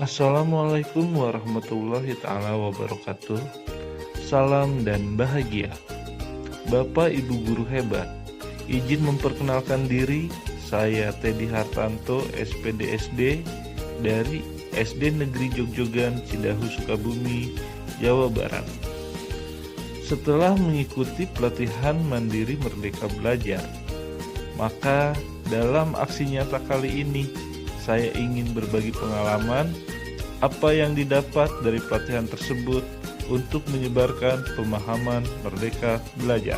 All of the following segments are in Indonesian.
Assalamualaikum warahmatullahi ta'ala wabarakatuh. Salam dan bahagia. Bapak Ibu guru hebat, izin memperkenalkan diri. Saya Teddy Hartanto, SPDSD dari SD Negeri Jogjogan, Cidahu, Sukabumi, Jawa Barat. Setelah mengikuti pelatihan mandiri Merdeka Belajar, maka dalam aksi nyata kali ini saya ingin berbagi pengalaman apa yang didapat dari pelatihan tersebut untuk menyebarkan pemahaman Merdeka Belajar.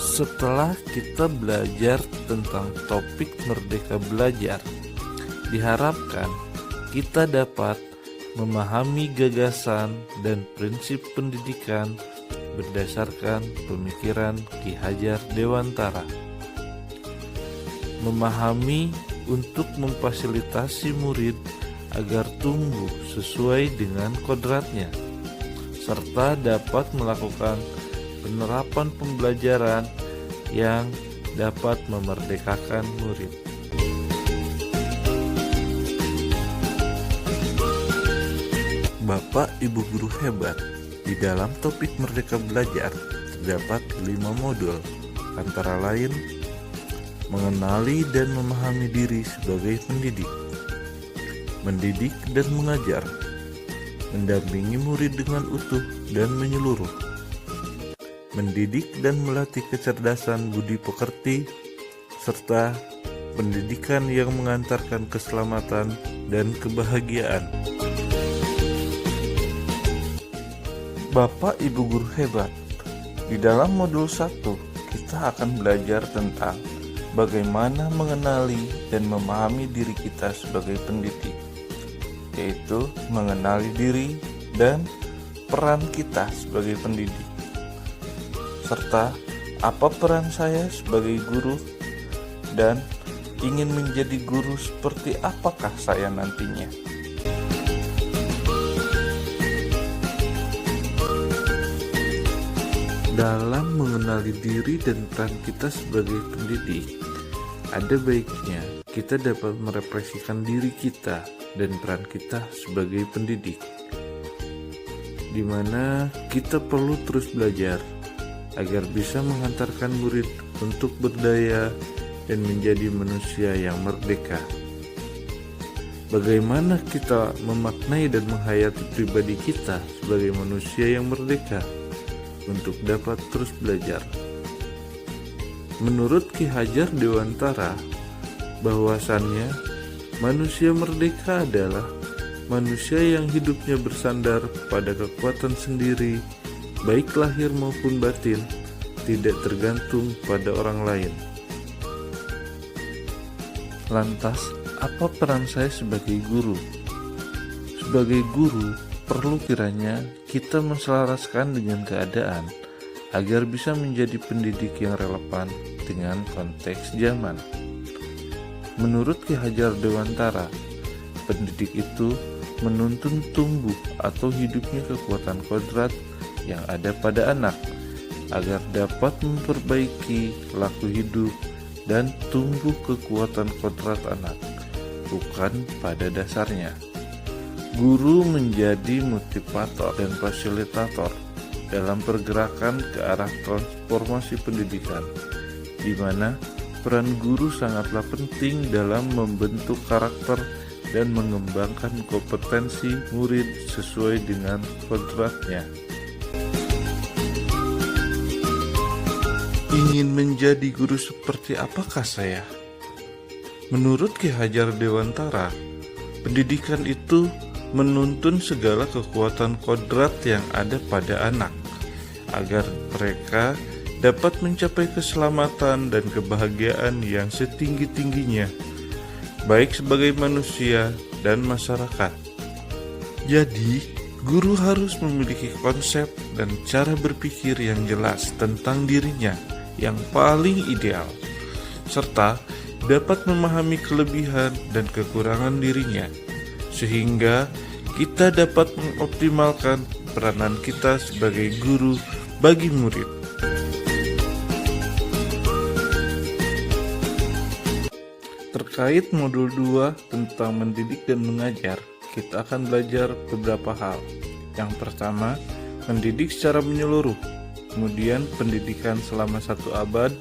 Setelah kita belajar tentang topik Merdeka Belajar, diharapkan kita dapat memahami gagasan dan prinsip pendidikan berdasarkan pemikiran Ki Hajar Dewantara. Memahami untuk memfasilitasi murid agar tumbuh sesuai dengan kodratnya, serta dapat melakukan penerapan pembelajaran yang dapat memerdekakan murid. Bapak Ibu guru hebat, di dalam topik Merdeka Belajar terdapat 5 modul, antara lain mengenali dan memahami diri sebagai pendidik, mendidik dan mengajar, mendampingi murid dengan utuh dan menyeluruh, mendidik dan melatih kecerdasan budi pekerti, serta pendidikan yang mengantarkan keselamatan dan kebahagiaan. Bapak Ibu guru hebat, di dalam modul 1 kita akan belajar tentang bagaimana mengenali dan memahami diri kita sebagai pendidik, yaitu mengenali diri dan peran kita sebagai pendidik, serta apa peran saya sebagai guru dan ingin menjadi guru seperti apakah saya nantinya. Dalam mengenali diri dan peran kita sebagai pendidik, ada baiknya kita dapat merefleksikan diri kita dan peran kita sebagai pendidik, di mana kita perlu terus belajar agar bisa mengantarkan murid untuk berdaya dan menjadi manusia yang merdeka. Bagaimana kita memaknai dan menghayati pribadi kita sebagai manusia yang merdeka untuk dapat terus belajar. Menurut Ki Hajar Dewantara, bahwasannya manusia merdeka adalah manusia yang hidupnya bersandar pada kekuatan sendiri, baik lahir maupun batin, tidak tergantung pada orang lain. Lantas, apa peran saya sebagai guru? Sebagai guru, perlu kiranya kita menselaraskan dengan keadaan agar bisa menjadi pendidik yang relevan dengan konteks zaman. Menurut Ki Hajar Dewantara, pendidik itu menuntun tumbuh atau hidupnya kekuatan kodrat yang ada pada anak agar dapat memperbaiki laku hidup dan tumbuh kekuatan kodrat anak, bukan pada dasarnya. Guru menjadi motivator dan fasilitator dalam pergerakan ke arah transformasi pendidikan, di mana peran guru sangatlah penting dalam membentuk karakter dan mengembangkan kompetensi murid sesuai dengan kodratnya. Ingin menjadi guru seperti apakah saya? Menurut Ki Hajar Dewantara, pendidikan itu menuntun segala kekuatan kodrat yang ada pada anak, agar mereka dapat mencapai keselamatan dan kebahagiaan yang setinggi-tingginya, baik sebagai manusia dan masyarakat. Jadi, guru harus memiliki konsep dan cara berpikir yang jelas tentang dirinya yang paling ideal, serta dapat memahami kelebihan dan kekurangan dirinya, sehingga kita dapat mengoptimalkan peranan kita sebagai guru bagi murid. Terkait modul 2 tentang mendidik dan mengajar, kita akan belajar beberapa hal. Yang pertama, mendidik secara menyeluruh, kemudian pendidikan selama 1 abad,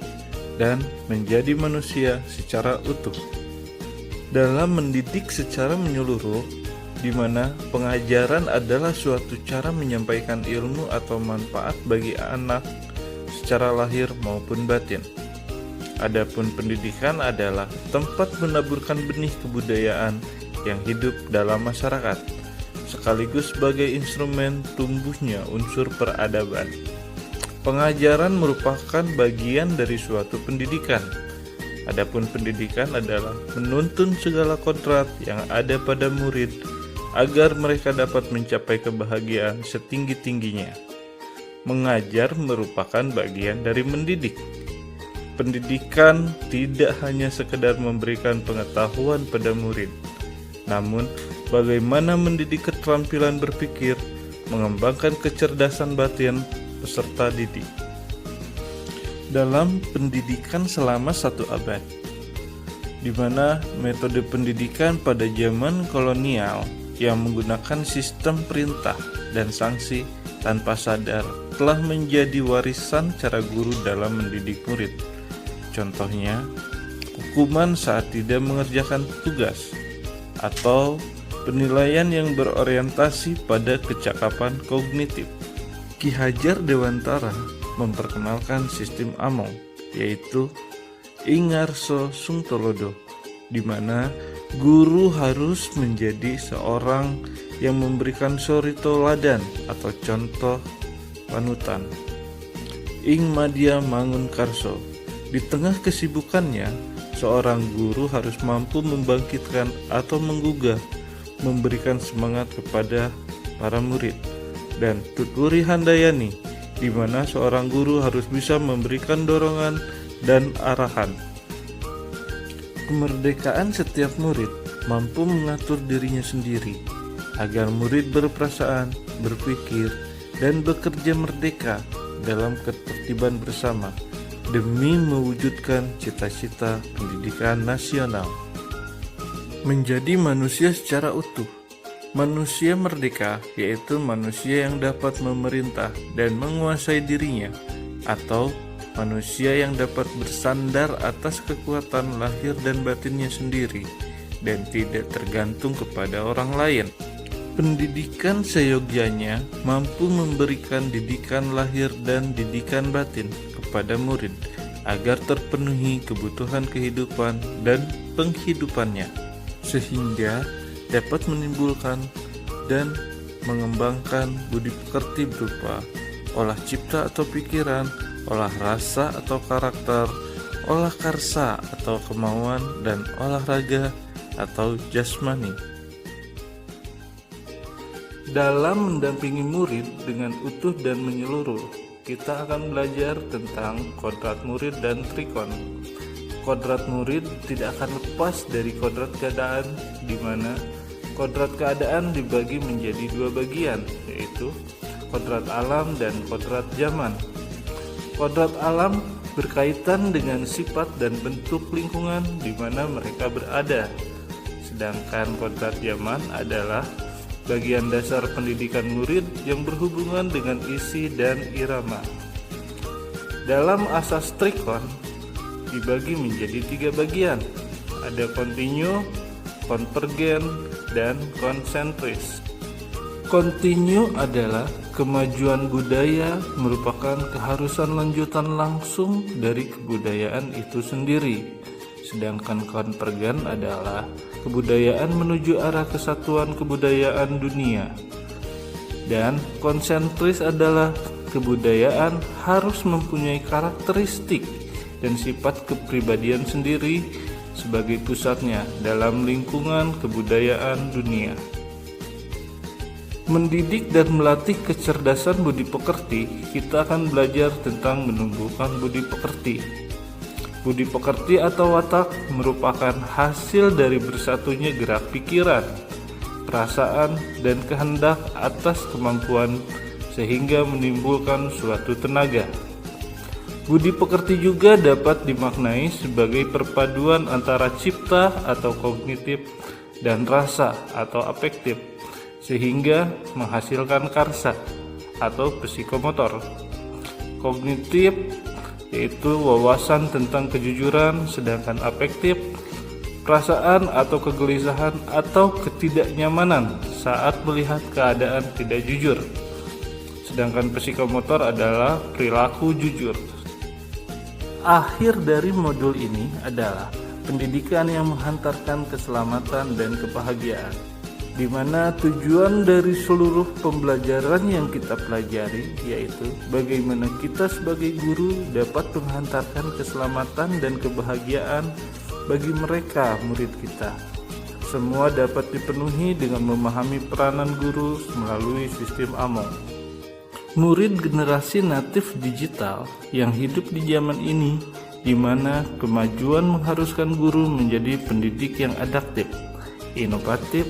dan menjadi manusia secara utuh. Dalam mendidik secara menyeluruh, di mana pengajaran adalah suatu cara menyampaikan ilmu atau manfaat bagi anak secara lahir maupun batin. Adapun pendidikan adalah tempat menaburkan benih kebudayaan yang hidup dalam masyarakat, sekaligus sebagai instrumen tumbuhnya unsur peradaban. Pengajaran merupakan bagian dari suatu pendidikan. Adapun pendidikan adalah menuntun segala kodrat yang ada pada murid agar mereka dapat mencapai kebahagiaan setinggi-tingginya. Mengajar merupakan bagian dari mendidik. Pendidikan tidak hanya sekedar memberikan pengetahuan pada murid, namun bagaimana mendidik keterampilan berpikir, mengembangkan kecerdasan batin peserta didik. Dalam pendidikan selama 1 abad, di mana metode pendidikan pada zaman kolonial yang menggunakan sistem perintah dan sanksi tanpa sadar telah menjadi warisan cara guru dalam mendidik murid. Contohnya, hukuman saat tidak mengerjakan tugas, atau penilaian yang berorientasi pada kecakapan kognitif. Ki Hajar Dewantara memperkenalkan sistem Among, yaitu Ingarso Sungtolodo, di mana guru harus menjadi seorang yang memberikan suri toladan atau contoh panutan. Ing Madya Mangun Karso, di tengah kesibukannya, seorang guru harus mampu membangkitkan atau menggugah, memberikan semangat kepada para murid. Dan Tuturi Handayani, di mana seorang guru harus bisa memberikan dorongan dan arahan. Kemerdekaan setiap murid mampu mengatur dirinya sendiri, agar murid berperasaan, berpikir, dan bekerja merdeka dalam ketertiban bersama, demi mewujudkan cita-cita pendidikan nasional. Menjadi manusia secara utuh. Manusia merdeka yaitu manusia yang dapat memerintah dan menguasai dirinya, atau manusia yang dapat bersandar atas kekuatan lahir dan batinnya sendiri dan tidak tergantung kepada orang lain. Pendidikan seyogyanya mampu memberikan didikan lahir dan didikan batin kepada murid agar terpenuhi kebutuhan kehidupan dan penghidupannya, sehingga dapat menimbulkan dan mengembangkan budi pekerti berupa olah cipta atau pikiran, olah rasa atau karakter, olah karsa atau kemauan, dan olahraga atau jasmani. Dalam mendampingi murid dengan utuh dan menyeluruh, kita akan belajar tentang kodrat murid dan trikon. Kodrat murid tidak akan lepas dari kodrat keadaan, di mana kodrat keadaan dibagi menjadi 2 bagian, yaitu kodrat alam dan kodrat zaman. Kodrat alam berkaitan dengan sifat dan bentuk lingkungan di mana mereka berada, sedangkan kodrat zaman adalah bagian dasar pendidikan murid yang berhubungan dengan isi dan irama. Dalam asas trikon dibagi menjadi 3 bagian, ada kontinu, konvergen, dan konsentris. Kontinu adalah kemajuan budaya, merupakan keharusan lanjutan langsung dari kebudayaan itu sendiri. Sedangkan konvergen adalah kebudayaan menuju arah kesatuan kebudayaan dunia. Dan konsentris adalah kebudayaan harus mempunyai karakteristik dan sifat kepribadian sendiri sebagai pusatnya dalam lingkungan kebudayaan dunia. Mendidik dan melatih kecerdasan budi pekerti, kita akan belajar tentang menumbuhkan budi pekerti. Budi pekerti atau watak merupakan hasil dari bersatunya gerak pikiran, perasaan, dan kehendak atas kemampuan sehingga menimbulkan suatu tenaga. Budi pekerti juga dapat dimaknai sebagai perpaduan antara cipta atau kognitif dan rasa atau afektif, sehingga menghasilkan karsa atau psikomotor. Kognitif yaitu wawasan tentang kejujuran, sedangkan afektif perasaan atau kegelisahan atau ketidaknyamanan saat melihat keadaan tidak jujur. Sedangkan psikomotor adalah perilaku jujur. Akhir dari modul ini adalah pendidikan yang menghantarkan keselamatan dan kebahagiaan, di mana tujuan dari seluruh pembelajaran yang kita pelajari yaitu bagaimana kita sebagai guru dapat menghantarkan keselamatan dan kebahagiaan bagi mereka murid kita. Semua dapat dipenuhi dengan memahami peranan guru melalui sistem AMONG. Murid generasi natif digital yang hidup di zaman ini, di mana kemajuan mengharuskan guru menjadi pendidik yang adaptif, inovatif,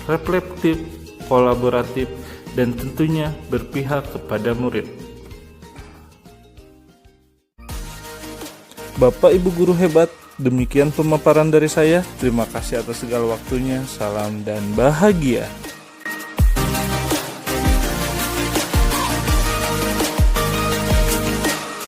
reflektif, kolaboratif, dan tentunya berpihak kepada murid. Bapak Ibu guru hebat, demikian pemaparan dari saya. Terima kasih atas segala waktunya. Salam dan bahagia.